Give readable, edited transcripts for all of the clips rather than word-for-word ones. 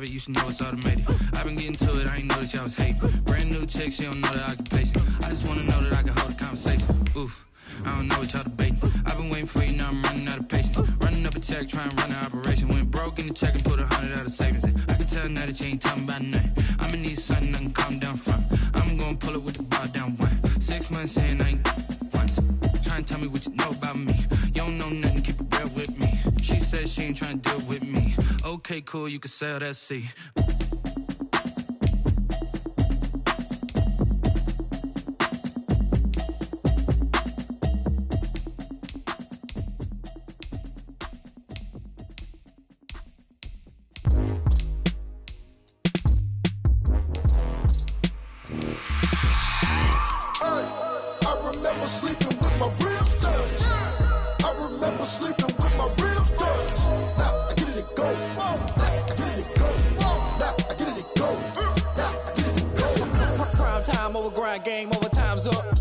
You should know it's automated. I've been getting to it, I ain't noticed y'all was hating. Brand new chick, she don't know the occupation. I just wanna know that I can hold a conversation. Oof, I don't know what y'all debating. I've been waiting for you, now I'm running out of patience. Running up a check, trying to run an operation. Went broke in the check and put 100 out of savings in. I can tell now that you ain't talking about nothing. I'ma need something I can calm down from. I'm gonna pull it with the bar down one. 6 months in, I ain't once. Trying to tell me what you know about me. You don't know nothing, keep it real with me. She said she ain't trying to deal with me. Okay, cool, you can sell that seat. Game over, time's up.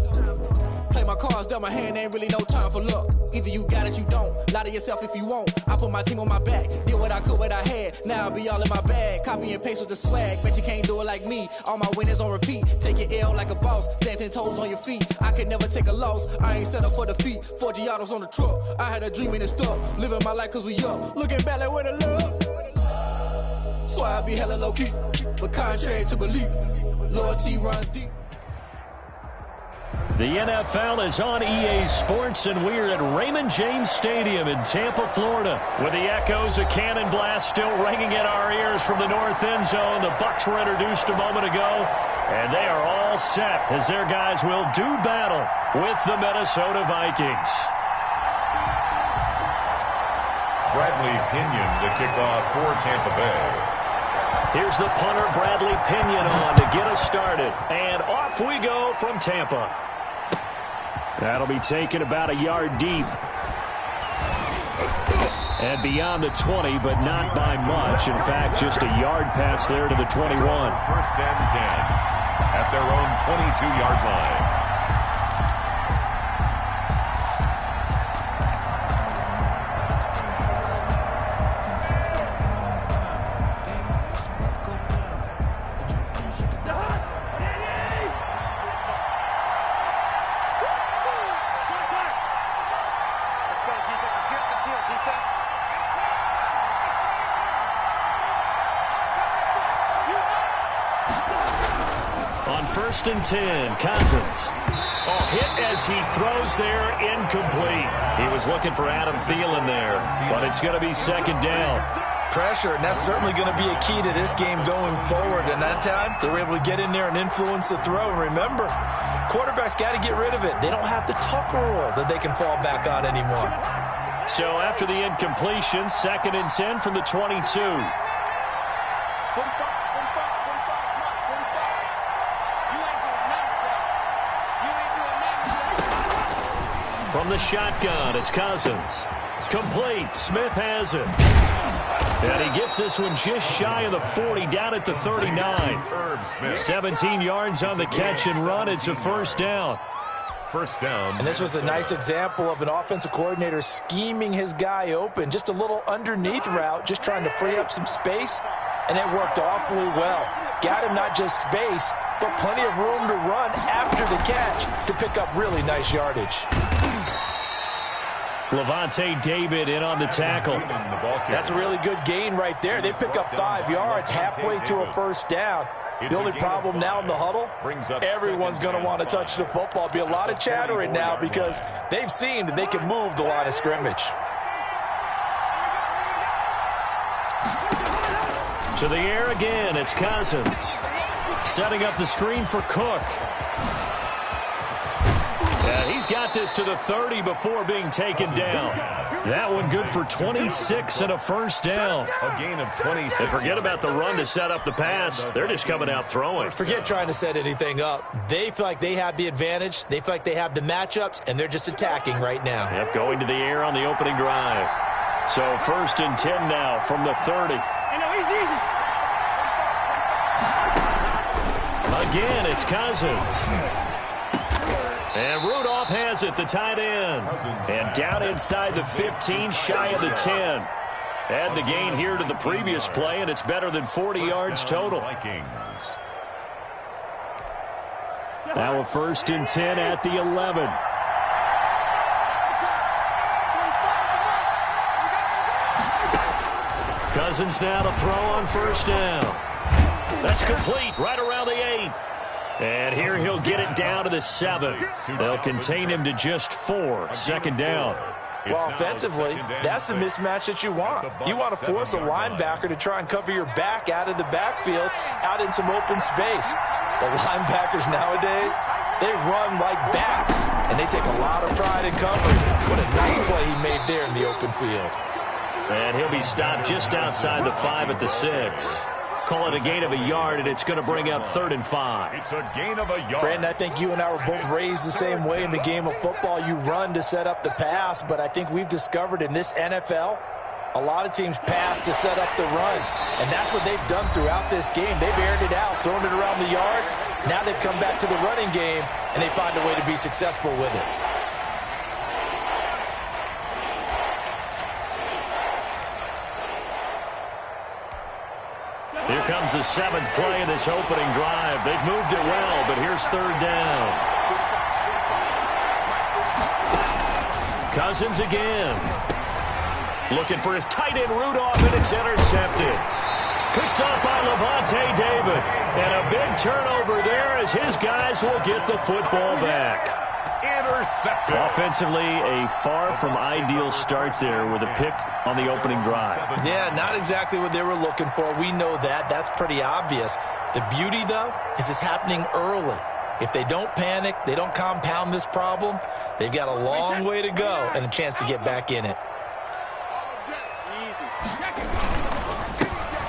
Play my cards, dealt my hand, ain't really no time for luck. Either you got it, you don't. Lie to yourself if you won't. I put my team on my back, did what I could, what I had. Now I'll be all in my bag. Copy and paste with the swag. Bet you can't do it like me. All my winners on repeat. Take your L like a boss. Stand 10 toes on your feet. I can never take a loss. I ain't set up for defeat. 4 Giottos on the truck. I had a dream and it stuck. Living my life cause we up. Looking back like where the love. So I be hella low key. But contrary to belief, loyalty runs deep. The NFL is on EA Sports, and we're at Raymond James Stadium in Tampa, Florida. With the echoes of cannon blast still ringing in our ears from the north end zone. The Bucs were introduced a moment ago, and they are all set as their guys will do battle with the Minnesota Vikings. Bradley Pinion to kick off for Tampa Bay. Here's the punter, Bradley Pinion, on to get us started. And off we go from Tampa. That'll be taken about a yard deep. And beyond the 20, but not by much. In fact, just a yard pass there to the 21. First and 10 at their own 22-yard line. First and 10, Cousins. Oh, hit as he throws there, incomplete. He was looking for Adam Thielen there, but it's going to be second down. Pressure, and that's certainly going to be a key to this game going forward. And that time, they were able to get in there and influence the throw. And remember, quarterbacks got to get rid of it. They don't have the Tucker rule that they can fall back on anymore. So after the incompletion, second and 10 from the 22. From the shotgun, it's Cousins. Complete. Smith has it. And he gets this one just shy of the 40, down at the 39. 17 yards on the catch and run. It's a first down. First down. And this was a nice example of an offensive coordinator scheming his guy open. Just a little underneath route, just trying to free up some space. And it worked awfully well. Got him not just space, but plenty of room to run after the catch to pick up really nice yardage. Levante David in on the tackle. That's a really good gain right there. They pick up 5 yards halfway to a first down. The only problem now in the huddle, everyone's going to want to touch the football. Be a lot of chattering now because they've seen that they can move the line of scrimmage. To the air again, it's Cousins. Setting up the screen for Cook. And he's got this to the 30 before being taken down. That one good for 26 and a first down. A gain of 26. And forget about the run to set up the pass. They're just coming out throwing. Forget trying to set anything up. They feel like they have the advantage. They feel like they have the matchups, and they're just attacking right now. Yep, going to the air on the opening drive. So first and 10 now from the 30. Again, it's Cousins. And Rudolph has it, the tight end. And down inside the 15, shy of the 10. Add the gain here to the previous play, and it's better than 40 yards total. Vikings. Now a 1st and 10 at the 11. Cousins now to throw on 1st down. That's complete right around the 8. And here he'll get it down to the 7. They'll contain him to just 4. 2nd down. Well, offensively, that's the mismatch that you want. You want to force a linebacker to try and cover your back out of the backfield, out in some open space. The linebackers nowadays, they run like backs, and they take a lot of pride in covering. What a nice play he made there in the open field. And he'll be stopped just outside the 5 at the 6. Call it a gain of a yard, and it's going to bring up 3rd and 5. It's a gain of a yard. Brandon, I think you and I were both raised the same way in the game of football. You run to set up the pass, but I think we've discovered in this NFL, a lot of teams pass to set up the run, and that's what they've done throughout this game. They've aired it out, thrown it around the yard. Now they've come back to the running game, and they find a way to be successful with it. Here comes the 7th play of this opening drive. They've moved it well, but here's 3rd down. Cousins again. Looking for his tight end Rudolph, and it's intercepted. Picked up by Levante David. And a big turnover there as his guys will get the football back. Intercepted. Offensively, a far from ideal start there with a pick on the opening drive. Yeah, not exactly what they were looking for. We know that. That's pretty obvious. The beauty, though, is it's happening early. If they don't panic, they don't compound this problem, they've got a long way to go and a chance to get back in it.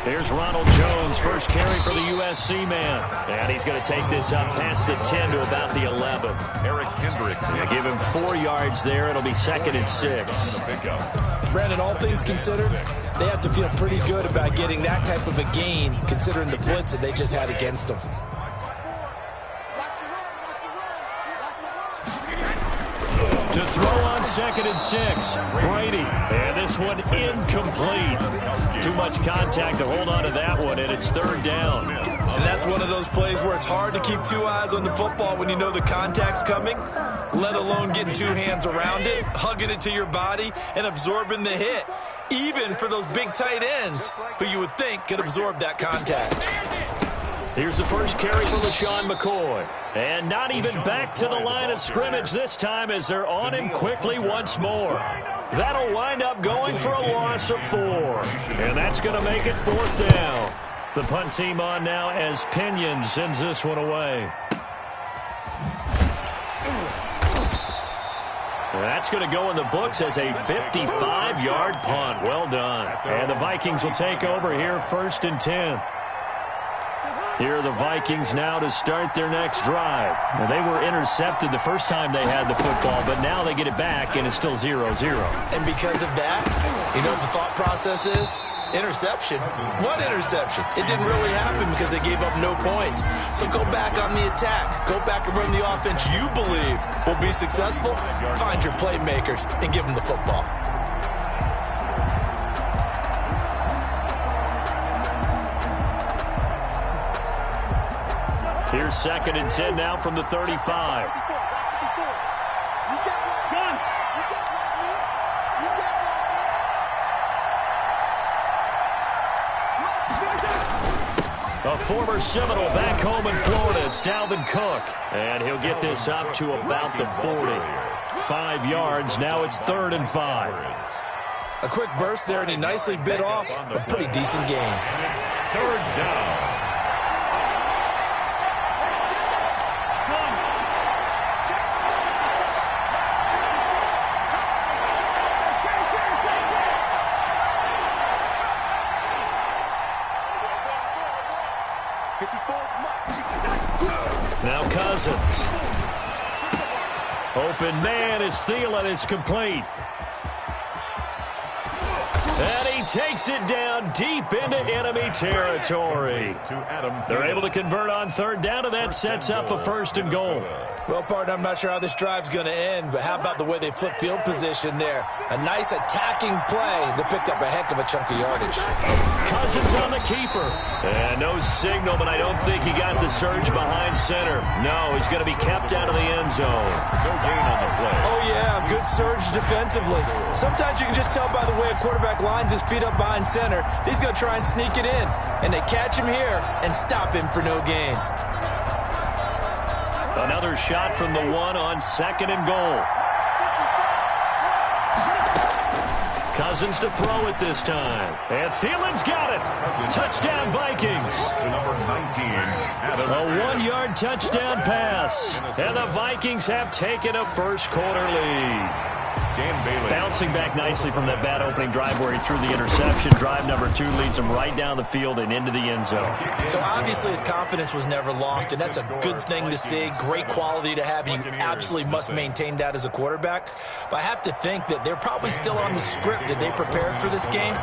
Here's Ronald Jones, first carry for the USC man. And he's going to take this up past the 10 to about the 11. Eric Hendricks. Give him 4 yards there. It'll be 2nd and 6. Brandon, all things considered, they have to feel pretty good about getting that type of a gain, considering the blitz that they just had against them. To throw on 2nd and 6, Brady. And this one incomplete. Too much contact to hold on to that one, and it's 3rd down. And that's one of those plays where it's hard to keep 2 eyes on the football when you know the contact's coming, let alone getting 2 hands around it, hugging it to your body, and absorbing the hit, even for those big tight ends who you would think could absorb that contact. Here's the first carry for LaShawn McCoy. And not even back to the line of scrimmage this time as they're on him quickly once more. That'll wind up going for a loss of 4. And that's going to make it 4th down. The punt team on now as Pinion sends this one away. That's going to go in the books as a 55-yard punt. Well done. And the Vikings will take over here 1st and 10. Here are the Vikings now to start their next drive. Well, they were intercepted the first time they had the football, but now they get it back, and it's still 0-0. And because of that, you know what the thought process is? Interception. What interception? It didn't really happen because they gave up no points. So go back on the attack. Go back and run the offense you believe will be successful. Find your playmakers and give them the football. Here's 2nd and 10 now from the 35. A former Seminole back home in Florida. It's Dalvin Cook. And he'll get this up to about the 40. 5 yards. Now it's 3rd and 5. A quick burst there, and he nicely bit off a pretty decent gain. 3rd down. Now Cousins. Open man is Thielen. It's complete. And he takes it down deep into enemy territory. They're able to convert on third down, and that sets up a 1st and goal. Well, partner, I'm not sure how this drive's going to end, but how about the way they flip field position there? A nice attacking play that picked up a heck of a chunk of yardage. Cousins on the keeper. And no signal, but I don't think he got the surge behind center. No, he's going to be kept out of the end zone. No gain on the play. Oh, yeah, good surge defensively. Sometimes you can just tell by the way a quarterback lines his feet up behind center. He's going to try and sneak it in. And they catch him here and stop him for no gain. Another shot from the 1 on 2nd and goal. Cousins to throw it this time. And Thielen's got it. Touchdown, Vikings. To number 19, Adam. A 1-yard touchdown pass. And the Vikings have taken a first-quarter lead. Bouncing back nicely from that bad opening drive where he threw the interception. Drive number 2 leads him right down the field and into the end zone. So obviously his confidence was never lost, and that's a good thing to see. Great quality to have, and you absolutely must maintain that as a quarterback. But I have to think that they're probably still on the script that they prepared for this game.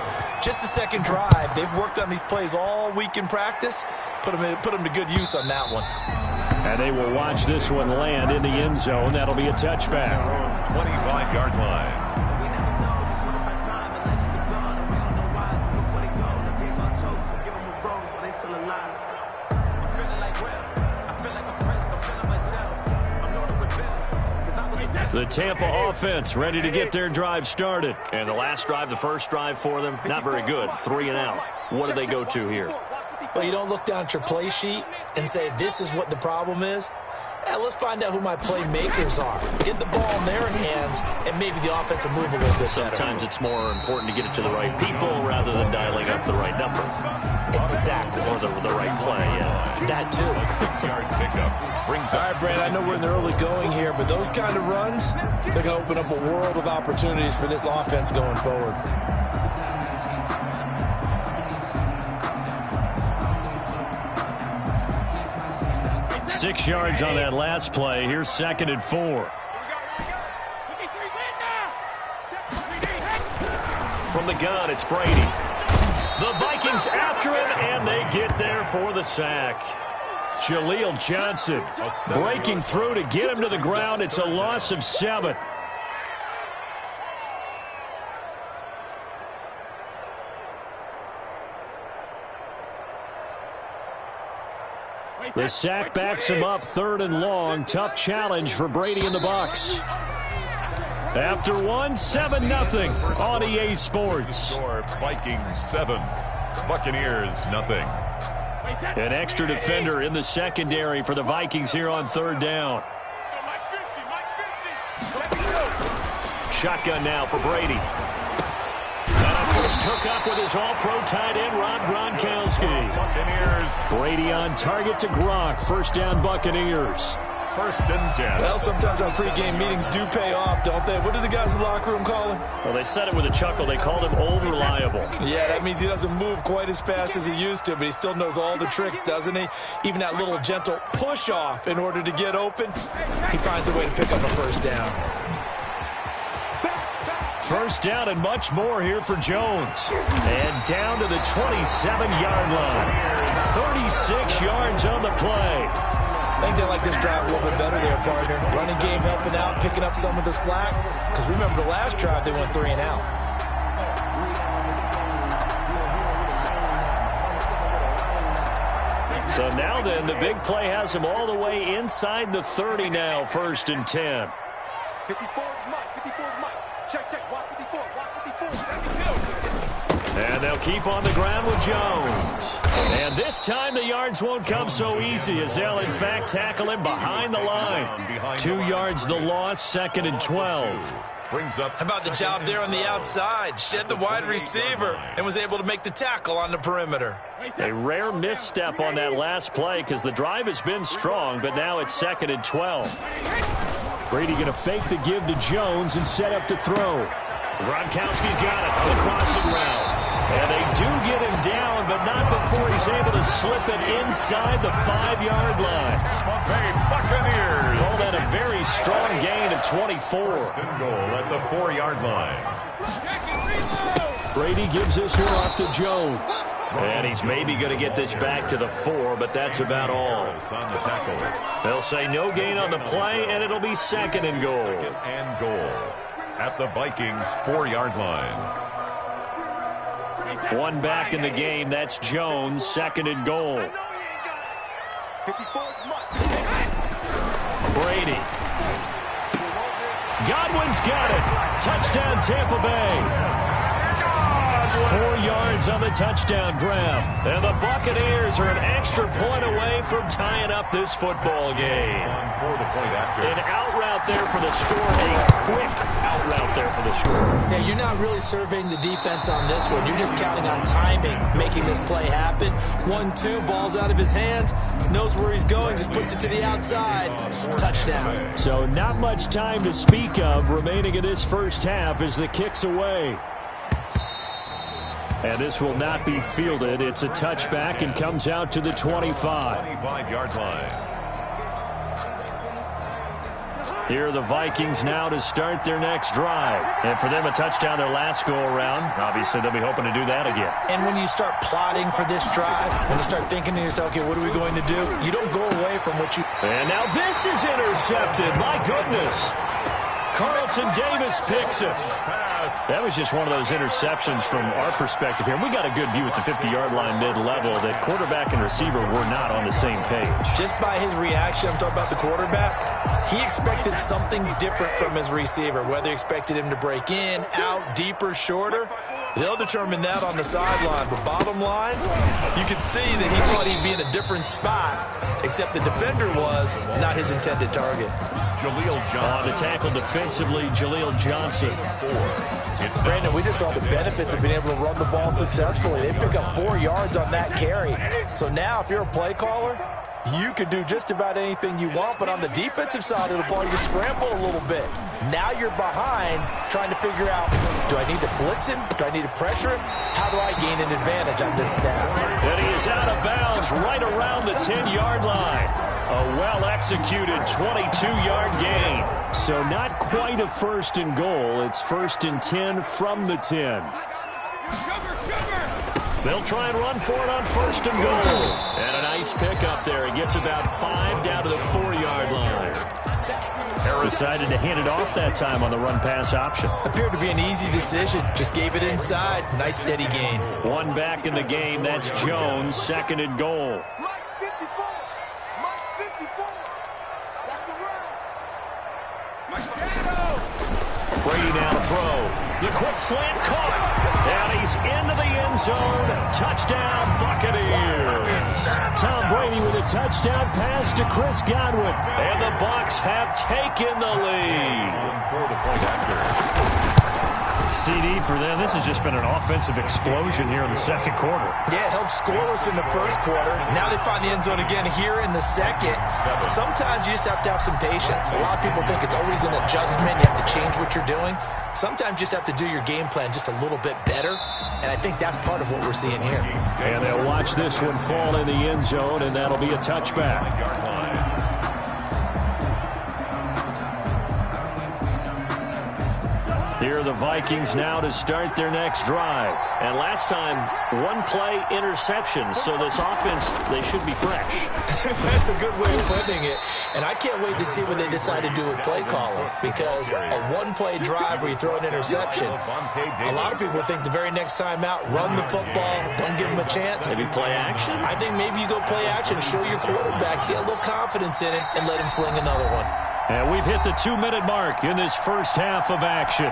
Just the second drive. They've worked on these plays all week in practice. Put them to good use on that one. And they will watch this one land in the end zone. That'll be a touchback. 25-yard line. The Tampa offense ready to get their drive started. And the last drive, the first drive for them, not very good. 3 and out. What do they go to here? Well, you don't look down at your play sheet and say, this is what the problem is. Let's find out who my playmakers are. Get the ball in their hands, and maybe the offense will move a little bit better. Sometimes it's more important to get it to the right people rather than dialing up the right number. Exactly. Or the right play, yeah. That too. A 6-yard pickup. Brings all right, Brand, I know we're in the early going here, but those kind of runs, they're going to open up a world of opportunities for this offense going forward. 6 yards on that last play. Here's 2nd and 4. From the gun, it's Brady. The Vikings after him, and they get there for the sack. Jaleel Johnson breaking through to get him to the ground. It's a loss of 7. The sack backs him up 3rd and long. Tough challenge for Brady and the Bucs. After 1, 7-0 on EA Sports. Vikings 7, Buccaneers 0. An extra defender in the secondary for the Vikings here on 3rd down. Shotgun now for Brady. First hook up with his all-pro tight end, Rob Gronkowski. Brady on target to Gronk. 1st down, Buccaneers. 1st and 10. Well, sometimes our pregame meetings do pay off, don't they? What do the guys in the locker room call him? Well, they said it with a chuckle. They called him Old Reliable. Yeah, that means he doesn't move quite as fast as he used to, but he still knows all the tricks, doesn't he? Even that little gentle push-off in order to get open, he finds a way to pick up a 1st down. 1st down and much more here for Jones. And down to the 27-yard line. 36 yards on the play. I think they like this drive a little bit better there, partner. Running game helping out, picking up some of the slack. Because remember the last drive, they went 3 and out. So now then, the big play has him all the way inside the 30 now. 1st and 10. 54 is Mike. 54 is Mike. Check. Watch 54. Watch 54. And they'll keep on the ground with Jones. And this time the yards won't come so easy as they'll, in fact, tackle him behind the line. 2 yards the loss, 2nd and 12. How about the job there on the outside? Shed the wide receiver and was able to make the tackle on the perimeter. A rare misstep on that last play because the drive has been strong, but now it's 2nd and 12. Brady going to fake the give to Jones and set up to throw. Gronkowski's got it on the crossing route. And they do get him down, but not before he's able to slip it inside the 5-yard line. Buccaneers. Call that a very strong gain of 24. 1st and goal at the 4-yard line. Brady gives this one off to Jones. And he's maybe going to get this back to the 4, but that's about all. On the tackle. They'll say no gain on the play, and it'll be 2nd and goal. 2nd and goal at the Vikings 4-yard line. One back in the game. That's Jones. 2nd and goal. Brady. Godwin's got it. Touchdown, Tampa Bay. 4 yards on the touchdown grab. And the Buccaneers are an extra point away from tying up this football game. An out route there for the score. A quick out route there for the score. Yeah, you're not really surveying the defense on this one. You're just counting on timing, making this play happen. 1-2, ball's out of his hands. Knows where he's going, just puts it to the outside. Touchdown. So not much time to speak of remaining in this first half as the kick's away. And this will not be fielded. It's a touchback and comes out to the 25. 25-yard line. Here are the Vikings now to start their next drive. And for them, a touchdown their last go-around. Obviously, they'll be hoping to do that again. And when you start plotting for this drive, when you start thinking to yourself, okay, what are we going to do? You don't go away from what you... And now this is intercepted. My goodness. Carlton Davis picks it. That was just one of those interceptions from our perspective here. We got a good view at the 50-yard line mid-level that quarterback and receiver were not on the same page. Just by his reaction, I'm talking about the quarterback, he expected something different from his receiver, whether he expected him to break in, out, deeper, shorter. They'll determine that on the sideline. But bottom line, you can see that he thought he'd be in a different spot, except the defender was not his intended target. Jaleel Johnson. On the tackle defensively, Jaleel Johnson. Brandon, we just saw the benefits of being able to run the ball successfully. They pick up 4 yards on that carry. So now, if you're a play caller, you can do just about anything you want, but on the defensive side of the ball, you scramble a little bit. Now you're behind trying to figure out, do I need to blitz him? Do I need to pressure him? How do I gain an advantage on this snap? And he is out of bounds right around the 10-yard line. A well-executed 22-yard gain. So not quite a 1st and goal. It's 1st and 10 from the 10. They'll try and run for it on 1st and goal. And a nice pickup there. He gets about 5 down to the 4-yard line. Decided to hand it off that time on the run-pass option. Appeared to be an easy decision. Just gave it inside. Nice steady gain. One back in the game. That's Jones. 2nd and goal. Brady now to throw. The quick slant caught. And he's into the end zone. Touchdown, Buccaneers. Tom Brady with a touchdown pass to Chris Godwin. And the Bucs have taken the lead. CD for them. This has just been an offensive explosion here in the 2nd quarter. Yeah, held scoreless in the 1st quarter. Now they find the end zone again here in the 2nd. Sometimes you just have to have some patience. A lot of people think it's always an adjustment. You have to change what you're doing. Sometimes you just have to do your game plan just a little bit better. And I think that's part of what we're seeing here. And they'll watch this one fall in the end zone, and that'll be a touchback. Here are the Vikings now to start their next drive. And last time, 1-play interception. So this offense, they should be fresh. That's a good way of putting it. And I can't wait to see what they decide to do with play calling. Because a 1-play drive where you throw an interception, a lot of people think the very next time out, run the football, don't give them a chance. Maybe play action? I think maybe you go play action, show your quarterback, get a little confidence in it, and let him fling another one. And we've hit the 2-minute mark in this first half of action.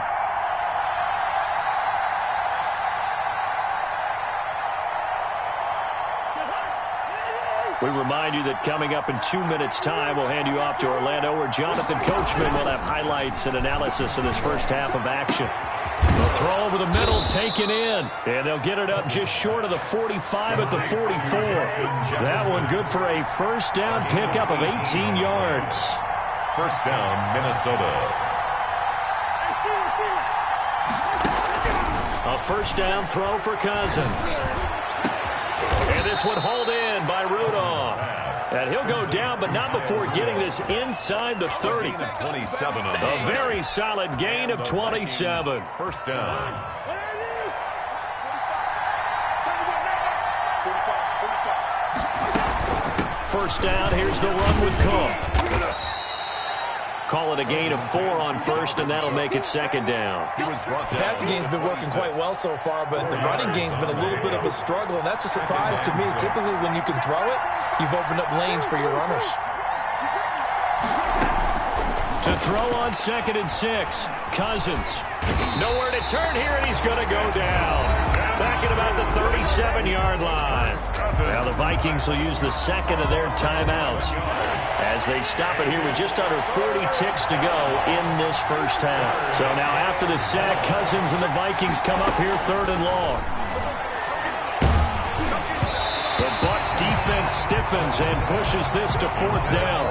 We remind you that coming up in 2 minutes' time, we'll hand you off to Orlando, where Jonathan Coachman will have highlights and analysis of this first half of action. The throw over the middle taken in, and they'll get it up just short of the 45 at the 44. That one good for a first down pickup of 18 yards. First down, Minnesota. A first down throw for Cousins. And this one hauled in by Rudolph. And he'll go down, but not before getting this inside the 30. 27 on a very solid gain of 27. First down. First down, here's the run with Cook. Call it a gain of 4 on first, and that'll make it second down. The passing game's been working quite well so far, but the running game's been a little bit of a struggle, and that's a surprise to me. Typically, when you can throw it, you've opened up lanes for your runners. To throw on 2nd and 6, Cousins. Nowhere to turn here, and he's going to go down. Back at about the 37-yard line. Now the Vikings will use the second of their timeouts as they stop it here with just under 40 ticks to go in this first half. So now after the sack, Cousins and the Vikings come up here 3rd and long. The Bucs defense stiffens and pushes this to 4th down.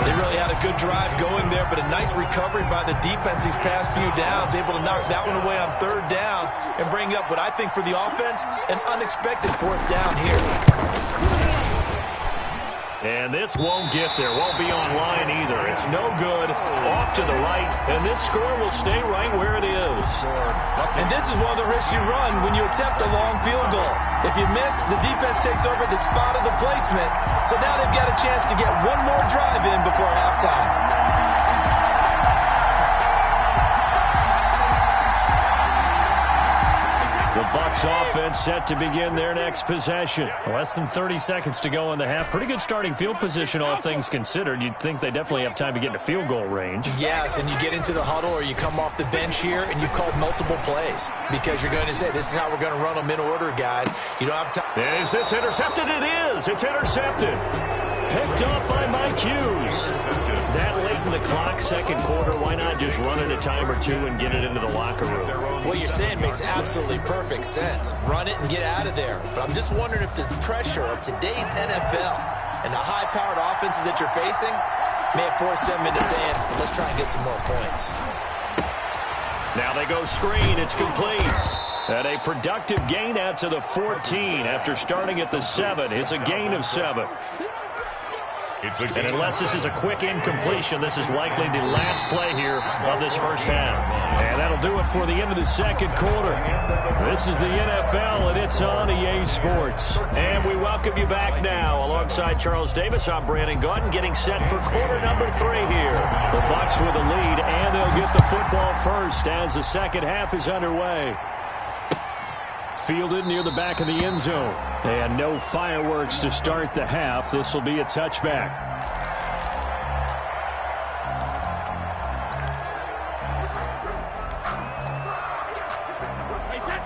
They really had a good drive going there, but a nice recovery by the defense these past few downs, able to knock that one away on 3rd down and bring up what I think for the offense, an unexpected 4th down here. And this won't get there, won't be online either. It's no good, off to the right, and this score will stay right where it is. And this is one of the risks you run when you attempt a long field goal. If you miss, the defense takes over the spot of the placement. So now they've got a chance to get one more drive in before halftime. The Bucs offense set to begin their next possession. Less than 30 seconds to go in the half. Pretty good starting field position, all things considered. You'd think they definitely have time to get into field goal range. Yes, and you get into the huddle or you come off the bench here and you've called multiple plays because you're going to say, this is how we're going to run them in order, guys. You don't have time. Is this intercepted? It is. It's intercepted. Picked off by Mike Hughes. That late in the clock, second quarter, why not just run it a time or two and get it into the locker room? What you're saying makes absolutely perfect sense. Run it and get out of there. But I'm just wondering if the pressure of today's NFL and the high-powered offenses that you're facing may have forced them into saying, let's try and get some more points. Now they go screen. It's complete. And a productive gain out to the 14 after starting at the 7. It's a gain of 7. And unless this is a quick incompletion, this is likely the last play here of this first half. And that'll do it for the end of the second quarter. This is the NFL, and it's on EA Sports. And we welcome you back now. Alongside Charles Davis, I'm Brandon Gautin, getting set for quarter number 3 here. The Bucs with a lead, and they'll get the football first as the second half is underway. Fielded near the back of the end zone. And no fireworks to start the half. This will be a touchback.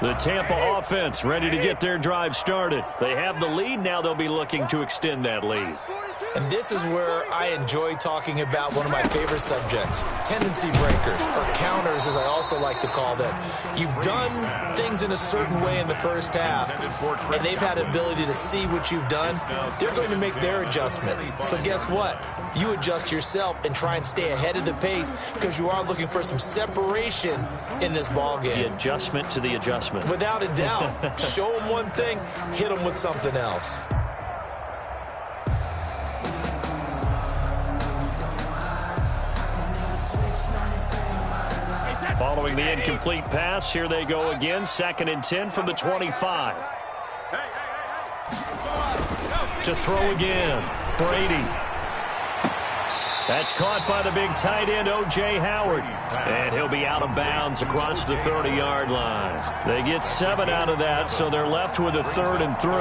The Tampa offense ready to get their drive started. They have the lead. Now they'll be looking to extend that lead. And this is where I enjoy talking about one of my favorite subjects, tendency breakers, or counters as I also like to call them. You've done things in a certain way in the first half, and they've had the ability to see what you've done. They're going to make their adjustments. So guess what? You adjust yourself and try and stay ahead of the pace because you are looking for some separation in this ballgame. The adjustment to the adjustment. Without a doubt. Show them one thing, hit them with something else. Following the incomplete pass, here they go again. 2nd and 10 from the 25. To throw again, Brady. That's caught by the big tight end, O.J. Howard. And he'll be out of bounds across the 30-yard line. They get 7 out of that, so they're left with a 3rd and 3.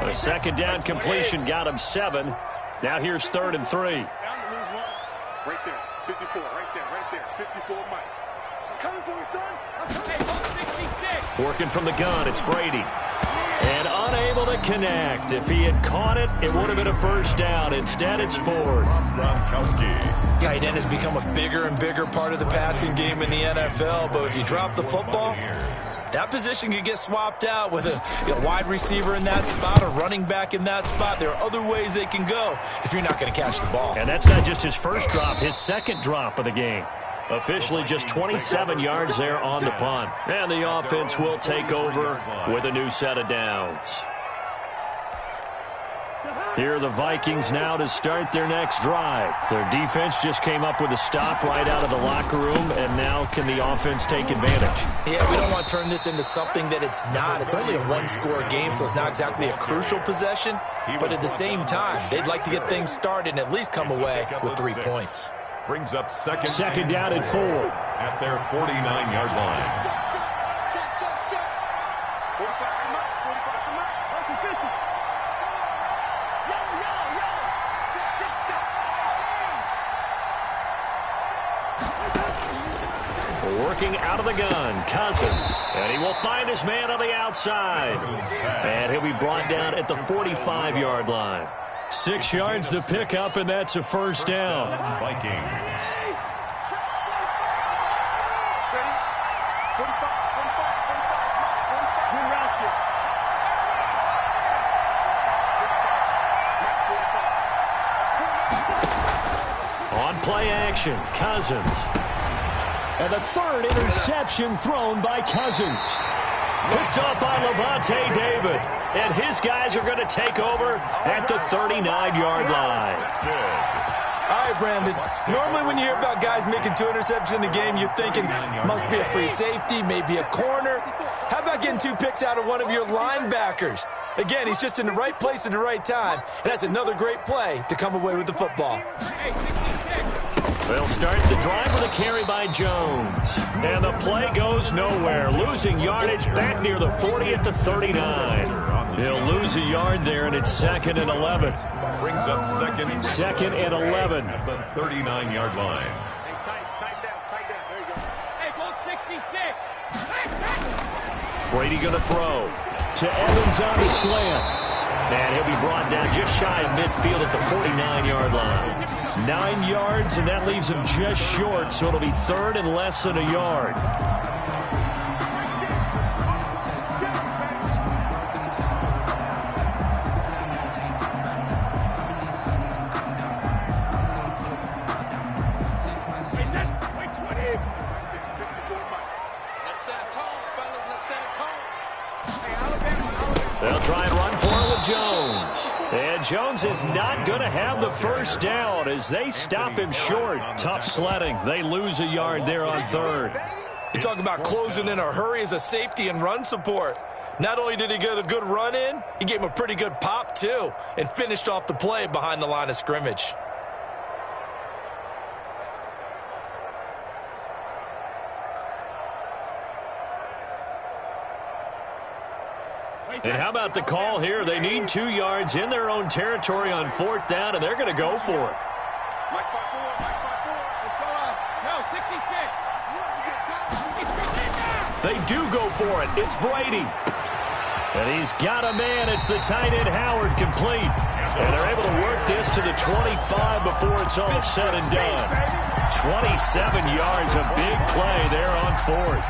A second down completion got him 7. Now here's 3rd and 3. Right there, 54, right there, 54, Mike. I'm coming for you, son. I'm coming. Working from the gun, it's Brady. And unable to connect. If he had caught it, it would have been a first down. Instead, it's 4th. Tight end has become a bigger and bigger part of the passing game in the NFL, but if you drop the football, that position could get swapped out with a wide receiver in that spot, a running back in that spot. There are other ways they can go if you're not going to catch the ball. And that's not just his first drop, his second drop of the game. Officially just 27 yards there on the punt. And the offense will take over with a new set of downs. Here are the Vikings now to start their next drive. Their defense just came up with a stop right out of the locker room, and now can the offense take advantage? Yeah, we don't want to turn this into something that it's not. It's only a one-score game, so it's not exactly a crucial possession. But at the same time, they'd like to get things started and at least come away with 3 points. Brings up second down at 4. At their 49-yard line. Working out of the gun, Cousins. And he will find his man on the outside. And he'll be brought down at the 45-yard line. 6 yards to pick up, and that's a first down. Vikings. On play action, Cousins. And the third interception thrown by Cousins. Picked up by Levante David. And his guys are going to take over at the 39-yard line. All right, Brandon. Normally when you hear about guys making 2 interceptions in a game, you're thinking must be a free safety, maybe a corner. How about getting 2 picks out of one of your linebackers? Again, he's just in the right place at the right time. And that's another great play to come away with the football. They'll start the drive with a carry by Jones. And the play goes nowhere. Losing yardage back near the 40 at the 39. He'll lose a yard there, and it's 2nd and 11. Brings up second and 11. At the 39-yard line. Hey, tight down. There you go. Hey, go 66. Brady going to throw to Evans on the slant. And he'll be brought down just shy of midfield at the 49-yard line. 9 yards, and that leaves him just short, so it'll be 3rd and less than a yard. They'll try and run for it with Jones. And Jones is not going to have the first down as they stop him short. Tough sledding. They lose a yard there on 3rd. You talk about closing in a hurry as a safety and run support. Not only did he get a good run in, he gave him a pretty good pop too and finished off the play behind the line of scrimmage. And how about the call here? They need 2 yards in their own territory on 4th down, and they're going to go for it. Mike 5-4. Let's go up. No, 66. They do go for it. It's Brady. And he's got a man. It's the tight end Howard, complete. And they're able to work this to the 25 before it's all said and done. 27 yards, a big play there on 4th.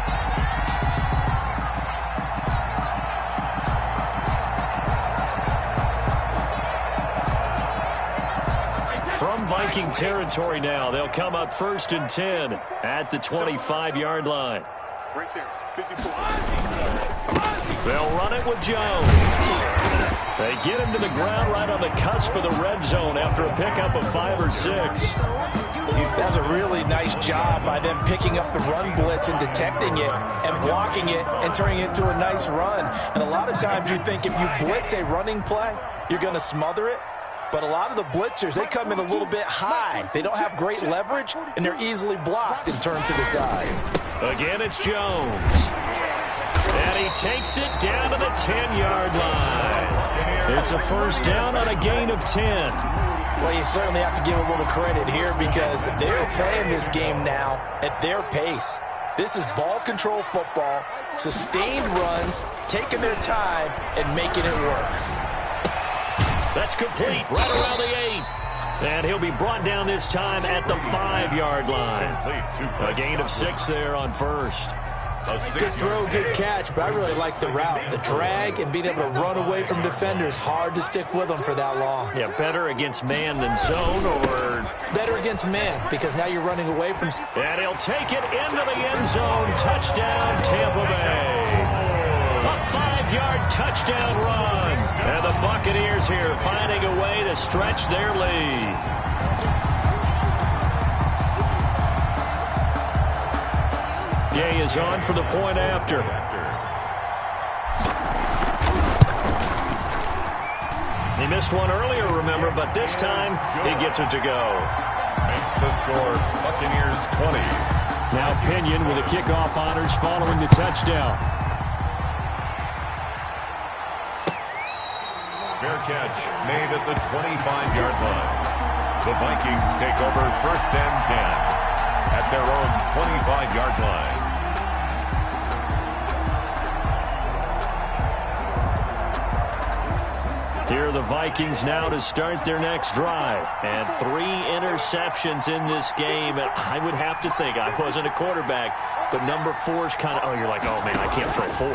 From Viking territory now, they'll come up 1st and 10 at the 25-yard line. Right there, 54. They'll run it with Jones. They get him to the ground right on the cusp of the red zone after a pickup of 5 or 6. That's a really nice job by them picking up the run blitz and detecting it and blocking it and turning it into a nice run. And a lot of times you think if you blitz a running play, you're going to smother it. But a lot of the blitzers, they come in a little bit high. They don't have great leverage, and they're easily blocked and turned to the side. Again, it's Jones. And he takes it down to the 10-yard line. It's a first down on a gain of 10. Well, you certainly have to give a little credit here because they're playing this game now at their pace. This is ball control football, sustained runs, taking their time, and making it work. That's complete right around the 8. And he'll be brought down this time at the 5-yard line. A gain of 6 there on 1st. Good throw, good catch, but I really like the route. The drag and being able to run away from defenders, hard to stick with them for that long. Yeah, better against man than zone, or better against man because now you're running away from... And he'll take it into the end zone. Touchdown, Tampa Bay. A 5-yard touchdown run. And the Buccaneers here finding a way to stretch their lead. Gay is on for the point after. He missed one earlier, remember, but this time he gets it to go. Makes the score Buccaneers 20. Now Pinion with the kickoff honors following the touchdown. Fair catch made at the 25-yard line. The Vikings take over 1st and 10 at their own 25-yard line. Here are the Vikings now to start their next drive. And 3 interceptions in this game. And I would have to think, I wasn't a quarterback, but number 4 is kind of, oh, you're like, oh, man, I can't throw 4.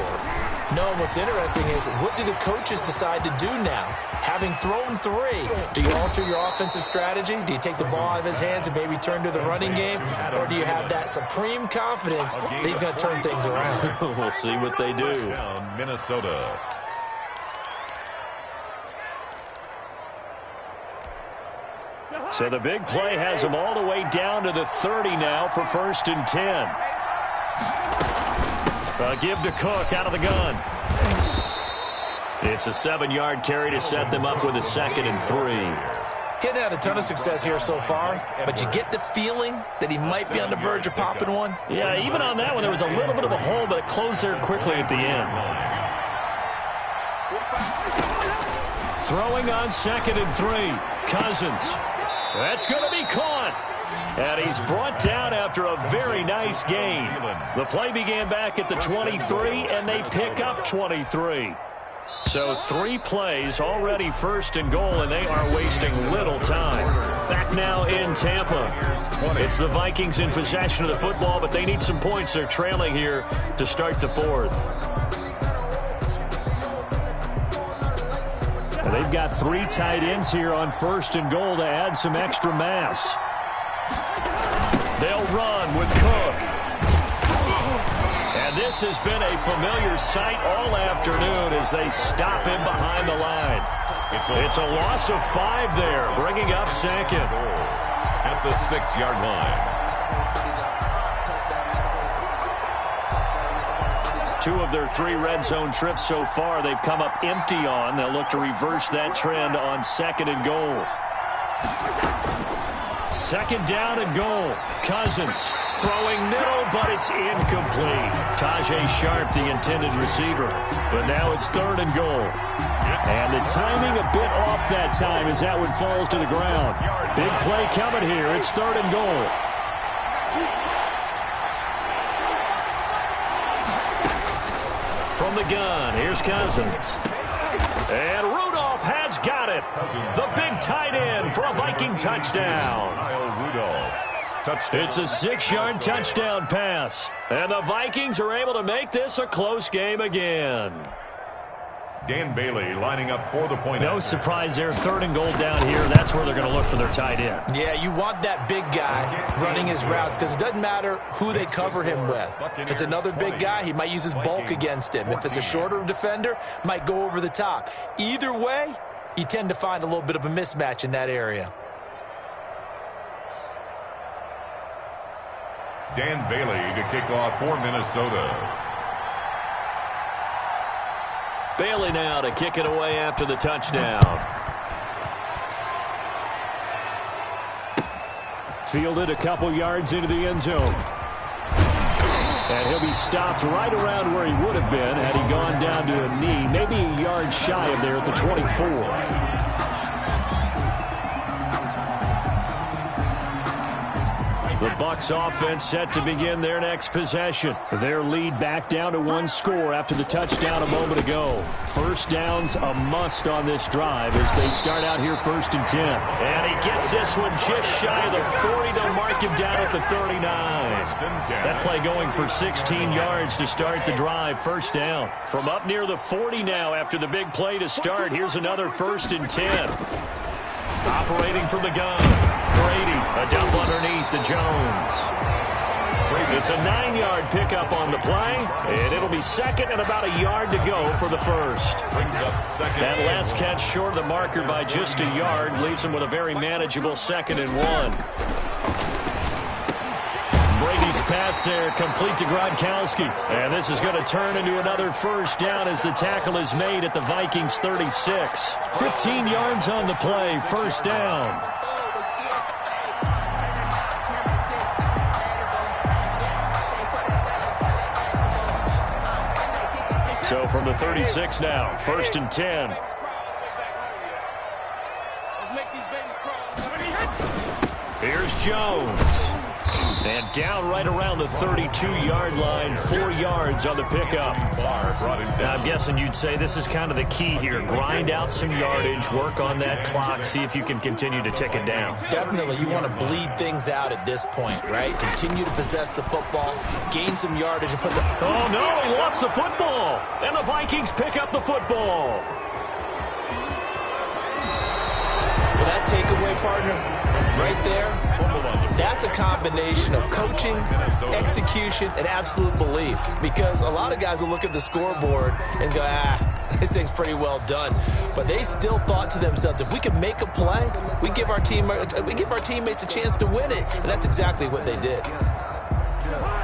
No, what's interesting is, what do the coaches decide to do now? Having thrown 3, do you alter your offensive strategy? Do you take the ball out of his hands and maybe turn to the running game? Or do you have that supreme confidence that he's going to turn things around? We'll see what they do. Down Minnesota. So the big play has them all the way down to the 30 now for 1st and 10. Give to Cook out of the gun. It's a 7-yard carry to set them up with a 2nd and 3. Getting out a ton of success here so far, but you get the feeling that he might be on the verge of popping one. Yeah, even on that one, there was a little bit of a hole, but it closed there quickly at the end. Throwing on 2nd and 3. Cousins. That's going to be caught. And he's brought down after a very nice gain. The play began back at the 23, and they pick up 23. So 3 plays already 1st and goal, and they are wasting little time. Back now in Tampa. It's the Vikings in possession of the football, but they need some points. They're trailing here to start the 4th. And they've got 3 tight ends here on 1st and goal to add some extra mass. They'll run with Cook. And this has been a familiar sight all afternoon as they stop him behind the line. It's a loss of 5 there, bringing up 2nd. At the 6-yard line. 2 of their 3 red zone trips so far they've come up empty on. They'll look to reverse that trend on 2nd and goal. 2nd down and goal. Cousins throwing middle, but it's incomplete. Tajay Sharp, the intended receiver. But now it's 3rd and goal. And the timing a bit off that time as that one falls to the ground. Big play coming here. It's 3rd and goal. From the gun, here's Cousins. And Rudolph has got it. The big tight end for a Viking touchdown. It's a 6-yard touchdown pass. And the Vikings are able to make this a close game again. Dan Bailey lining up for the point. No surprise there. 3rd and goal down here. That's where they're going to look for their tight end. Yeah, you want that big guy running his routes because it doesn't matter who they cover him with. If it's another big guy, he might use his bulk against him. If it's a shorter defender, might go over the top. Either way, you tend to find a little bit of a mismatch in that area. Dan Bailey to kick off for Minnesota. Bailey now to kick it away after the touchdown. Fielded a couple yards into the end zone. And he'll be stopped right around where he would have been had he gone down to a knee, maybe a yard shy of there at the 24. The Bucs offense set to begin their next possession. Their lead back down to 1 score after the touchdown a moment ago. 1st down's a must on this drive as they start out here 1st and 10. And he gets this one just shy of the 40. They'll mark him down at the 39. That play going for 16 yards to start the drive. 1st down. From up near the 40 now after the big play to start. Here's another 1st and 10. Operating from the gun. Brady, a dump underneath to Jones. It's a 9-yard pickup on the play, and it'll be second and about a yard to go for the first. That last catch short of the marker by just a yard leaves him with a very manageable 2nd and 1. Brady's pass there, complete to Gronkowski. And this is going to turn into another first down as the tackle is made at the Vikings 36. 15 yards on the play, first down. So from the 36 now, 1st and 10. Here's Jones. And down right around the 32-yard line, 4 yards on the pickup. Now, I'm guessing you'd say this is kind of the key here. Grind out some yardage, work on that clock, see if you can continue to tick it down. Definitely, you want to bleed things out at this point, right? Continue to possess the football, gain some yardage, and put the... Oh, no, he lost the football. And the Vikings pick up the football. Well, that takeaway, partner, right there, that's a combination of coaching, execution, and absolute belief. Because a lot of guys will look at the scoreboard and go, this thing's pretty well done. But they still thought to themselves, if we can make a play, we give our teammates a chance to win it. And that's exactly what they did.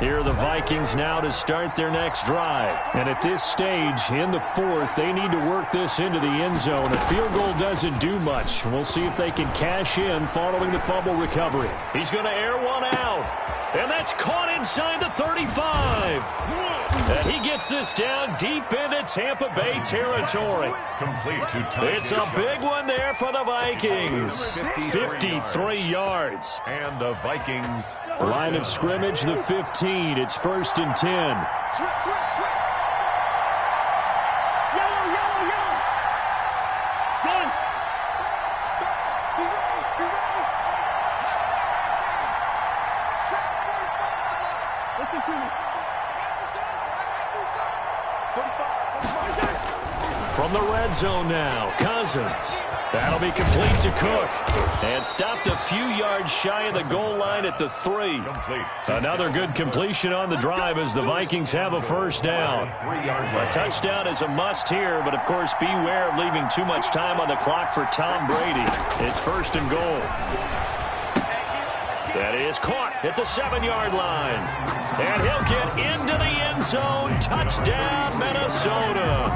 Here are the Vikings now to start their next drive. And at this stage, in the 4th, they need to work this into the end zone. A field goal doesn't do much. We'll see if they can cash in following the fumble recovery. He's going to air one out. And that's caught inside the 35. And he gets this down deep into Tampa Bay territory. It's a big one there for the Vikings. 53 yards. And the Vikings. Line of scrimmage, the 15. It's 1st and 10. From the red zone now, Cousins. That'll be complete to Cook. And stopped a few yards shy of the goal line at the 3. Another good completion on the drive as the Vikings have a first down. A touchdown is a must here, but of course beware of leaving too much time on the clock for Tom Brady. It's 1st and goal. That is caught at the 7-yard line. And he'll get into the end zone. Touchdown, Minnesota.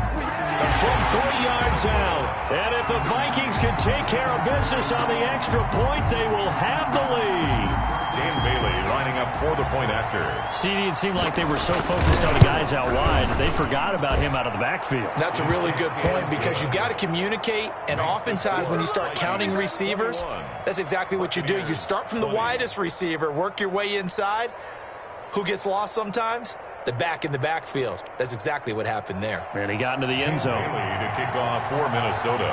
From 3 yards out. And if the Vikings can take care of business on the extra point, they will have the lead. Dan Bailey lining up for the point after. CD, it seemed like they were so focused on the guys out wide that they forgot about him out of the backfield. That's a really good point because you've got to communicate, and oftentimes when you start counting receivers, that's exactly what you do. You start from the widest receiver, work your way inside. Who gets lost sometimes? The back in the backfield. That's exactly what happened there. And he got into the end zone. Bailey to kick off for Minnesota.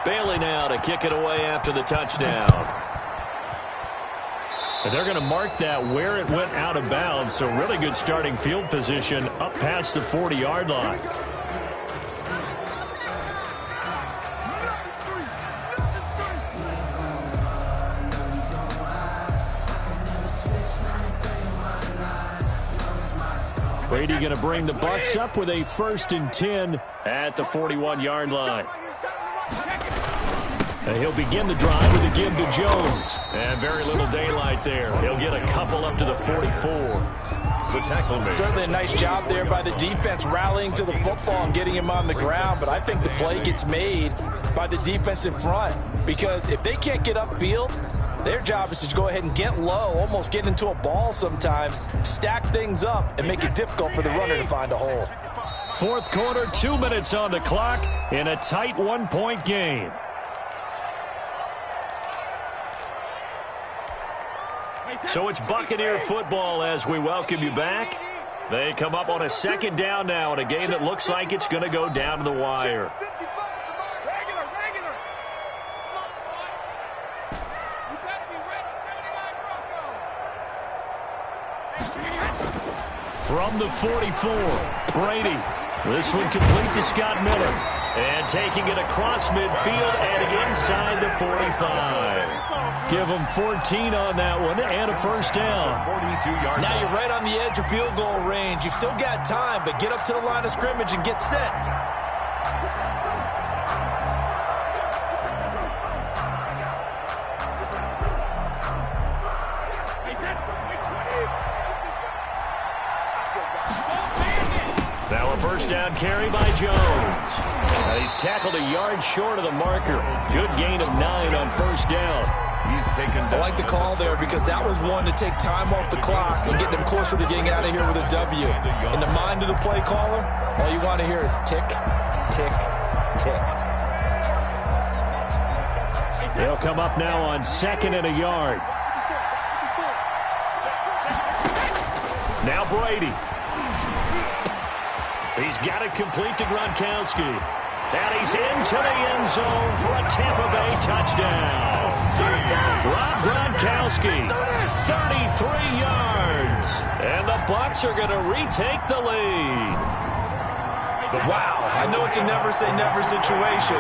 Bailey now to kick it away after the touchdown. And they're going to mark that where it went out of bounds, so really good starting field position up past the 40-yard line. Brady going to bring the Bucs up with a 1st and 10 at the 41-yard line. And he'll begin the drive with a give to Jones. And very little daylight there. He'll get a couple up to the 44. The tackle made. Certainly a nice job there by the defense rallying to the football and getting him on the ground. But I think the play gets made by the defensive front. Because if they can't get upfield, their job is to go ahead and get low, almost get into a ball sometimes, stack things up, and make it difficult for the runner to find a hole. 4th quarter, 2 minutes on the clock in a tight 1-point game. So it's Buccaneer football as we welcome you back. They come up on a 2nd down now in a game that looks like it's going to go down to the wire. From the 44, Brady. This one complete to Scott Miller. And taking it across midfield and inside the 45. Give them 14 on that one and a first down. 42-yard. Now you're right on the edge of field goal range. You've still got time, but get up to the line of scrimmage and get set. Now a first down carry by Jones. He's tackled a yard short of the marker. Good gain of 9 on first down. He's taken down. I like the call there because that was one to take time off the clock and get them closer to getting out of here with a W. In the mind of the play caller, all you want to hear is tick, tick, tick. They'll come up now on 2nd and a yard. Now Brady. He's got it complete to Gronkowski. And he's into the end zone for a Tampa Bay touchdown. Rob Gronkowski, 33 yards. And the Bucs are going to retake the lead. Wow, I know it's a never-say-never situation,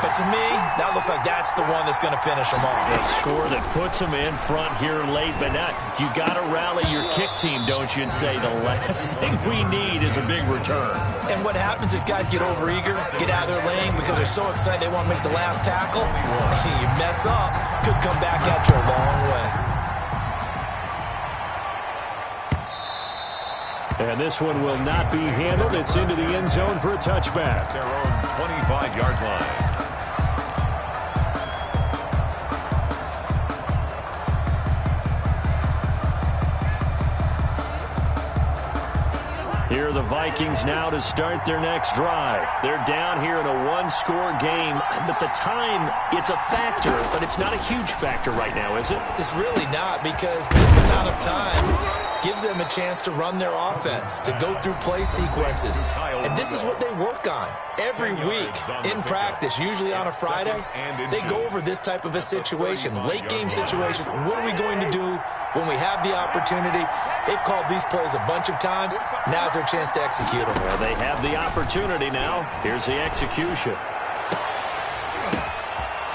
but to me, that looks like that's the one that's going to finish them off. A score that puts them in front here late, but now you got to rally your kick team, don't you, and say the last thing we need is a big return. And what happens is guys get overeager, get out of their lane because they're so excited they want to make the last tackle. You mess up, could come back at you a long way. And this one will not be handled. It's into the end zone for a touchback. Their own 25-yard line. Here are the Vikings now to start their next drive. They're down here in a one-score game, but the time, it's a factor, but it's not a huge factor right now, is it? It's really not, because this amount of time gives them a chance to run their offense, to go through play sequences. And this is what they work on every week in practice, usually on a Friday. They go over this type of a situation, late game situation. What are we going to do when we have the opportunity? They've called these plays a bunch of times. Now's their chance to execute them. Well, they have the opportunity now. Here's the execution.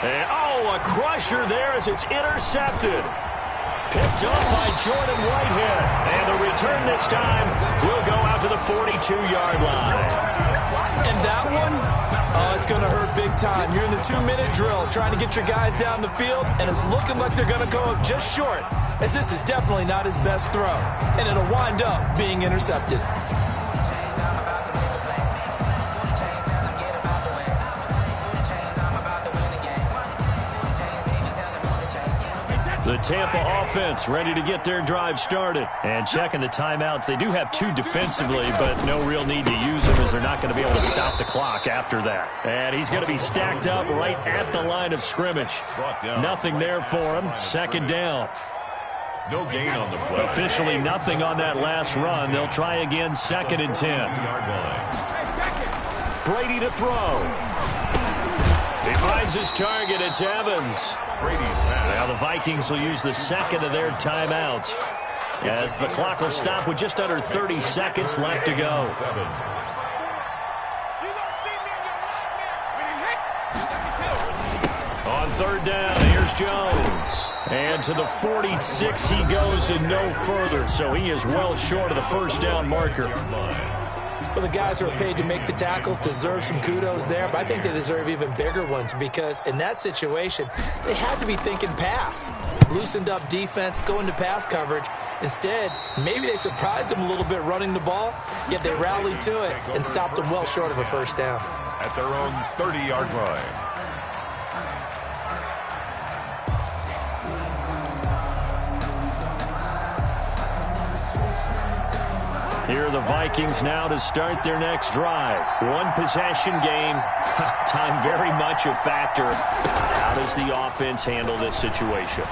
And, oh, a crusher there as it's intercepted. Picked up by Jordan Whitehead. And the return this time will go out to the 42-yard line. And that one, it's going to hurt big time. You're in the 2-minute drill trying to get your guys down the field, and it's looking like they're going to go up just short, as this is definitely not his best throw. And it'll wind up being intercepted. The Tampa offense ready to get their drive started. And checking the timeouts. They do have 2 defensively, but no real need to use them as they're not going to be able to stop the clock after that. And he's going to be stacked up right at the line of scrimmage. Nothing there for him. 2nd down. No gain on the play. Officially nothing on that last run. They'll try again 2nd and 10. Brady to throw. He finds his target. It's Evans. Now the Vikings will use the 2nd of their timeouts as the clock will stop with just under 30 seconds left to go. On 3rd down, here's Jones. And to the 46 he goes and no further, so he is well short of the first down marker. Well, the guys who are paid to make the tackles deserve some kudos there, but I think they deserve even bigger ones because in that situation, they had to be thinking pass. Loosened up defense, going to pass coverage. Instead, maybe they surprised them a little bit running the ball, yet they rallied to it and stopped them well short of a first down. At their own 30-yard line. Here are the Vikings now to start their next drive. 1 possession game. Time very much a factor. How does the offense handle this situation?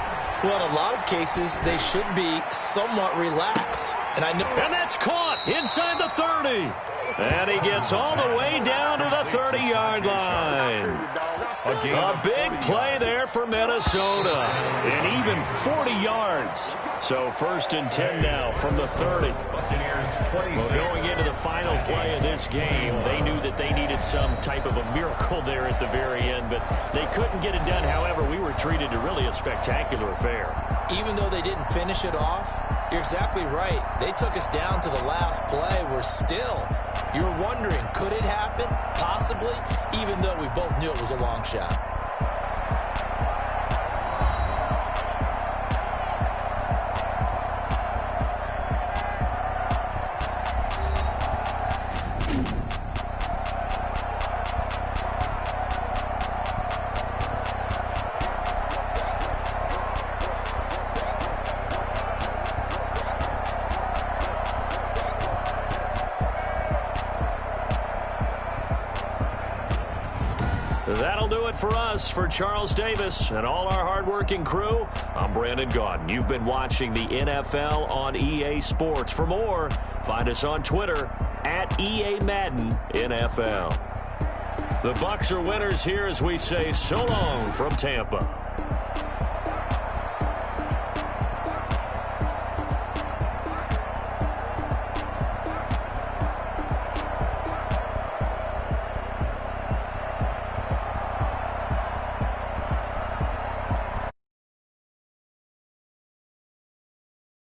Well, in a lot of cases, they should be somewhat relaxed. And that's caught inside the 30. And he gets all the way down to the 30-yard line. A big play there for Minnesota. And even 40 yards. So 1st and 10 now from the 30. Well, going into the final play of this game, they knew that they needed some type of a miracle there at the very end, but they couldn't get it done. However, we were treated to really a spectacular affair. Even though they didn't finish it off, you're exactly right. They took us down to the last play. You're wondering, could it happen? Possibly, even though we both knew it was a long shot. That'll do it for us. For Charles Davis and all our hardworking crew, I'm Brandon Gaudin. You've been watching the NFL on EA Sports. For more, find us on Twitter at EA Madden NFL. The Bucs are winners here as we say so long from Tampa.